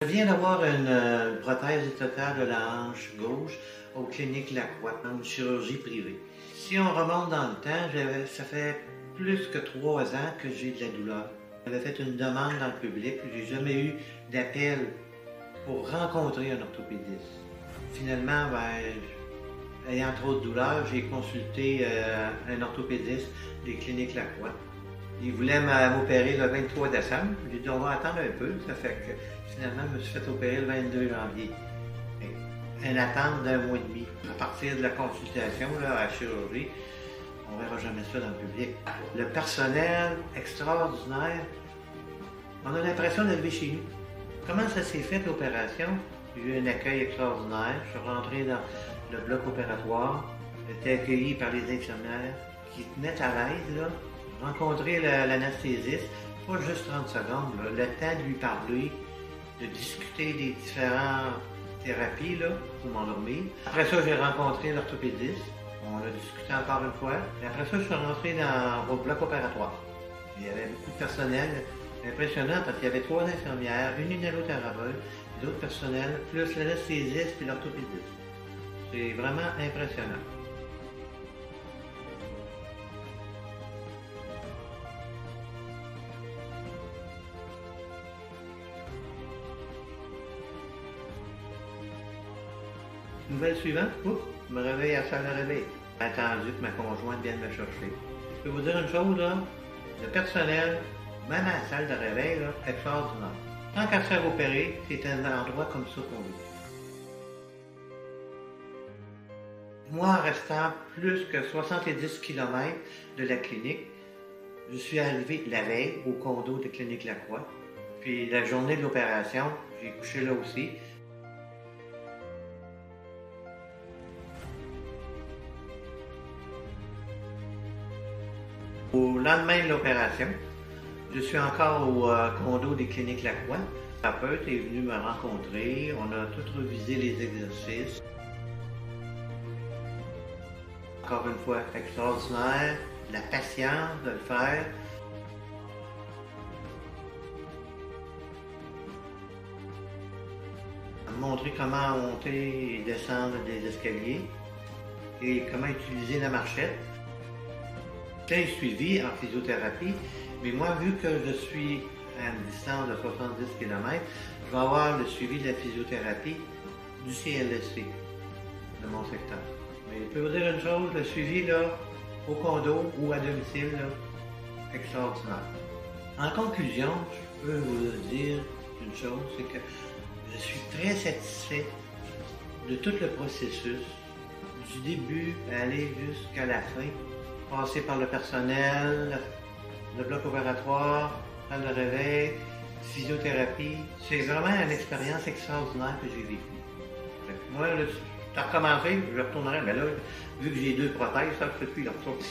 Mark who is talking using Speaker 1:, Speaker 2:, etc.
Speaker 1: Je viens d'avoir une prothèse totale de la hanche gauche aux cliniques Lacroix, dans une chirurgie privée. Si on remonte dans le temps, ça fait plus que 3 ans que j'ai de la douleur. J'avais fait une demande dans le public, j'ai jamais eu d'appel pour rencontrer un orthopédiste. Finalement, ayant trop de douleur, j'ai consulté un orthopédiste des cliniques Lacroix. Il voulait m'opérer le 23 décembre. J'ai dit on va attendre un peu. Ça fait que finalement, je me suis fait opérer le 22 janvier. Une attente d'1 mois et demi. À partir de la consultation là, à la chirurgie, on ne verra jamais ça dans le public. Le personnel extraordinaire, on a l'impression d'arriver chez nous. Comment ça s'est fait l'opération? J'ai eu un accueil extraordinaire. Je suis rentré dans le bloc opératoire. J'étais accueilli par les infirmières qui tenaient à l'aise, là. Rencontrer l'anesthésiste, pas juste 30 secondes, là, le temps de lui parler, de discuter des différentes thérapies là, pour m'endormir. Après ça, j'ai rencontré l'orthopédiste. On a discuté encore une fois. Et après ça, je suis rentré dans le bloc opératoire. Il y avait beaucoup de personnel. Impressionnant parce qu'il y avait 3 infirmières, une inhalothérapeute, d'autres personnels, plus l'anesthésiste et l'orthopédiste. C'est vraiment impressionnant. Nouvelle suivante, je me réveille à la salle de réveil. J'ai attendu que ma conjointe vienne me chercher. Je peux vous dire une chose, là, le personnel, même à la salle de réveil, là, extraordinaire. Tant qu'à se faire opérer, c'est un endroit comme ça qu'on veut. Moi, en restant plus que 70 km de la clinique, je suis arrivé la veille au condo de Clinique Lacroix. Puis la journée de l'opération, j'ai couché là aussi. Au lendemain de l'opération, je suis encore au condo des cliniques Lacroix. Le thérapeute est venu me rencontrer, on a tout revisé les exercices. Encore une fois, extraordinaire, la patience de le faire. Il m'a montré comment monter et descendre des escaliers et comment utiliser la marchette. J'ai suivi en physiothérapie, mais moi, vu que je suis à une distance de 70 km, je vais avoir le suivi de la physiothérapie du CLSC de mon secteur. Mais je peux vous dire une chose, le suivi là, au condo ou à domicile, là, extraordinaire. En conclusion, je peux vous dire une chose, c'est que je suis très satisfait de tout le processus, du début à aller jusqu'à la fin. Passer par le personnel, le bloc opératoire, salle de réveil, physiothérapie. C'est vraiment une expérience extraordinaire que j'ai vécue. Moi, là, ça a recommencé, je retournerai, mais là, vu que j'ai 2 prothèses, ça ne fait plus y retourner.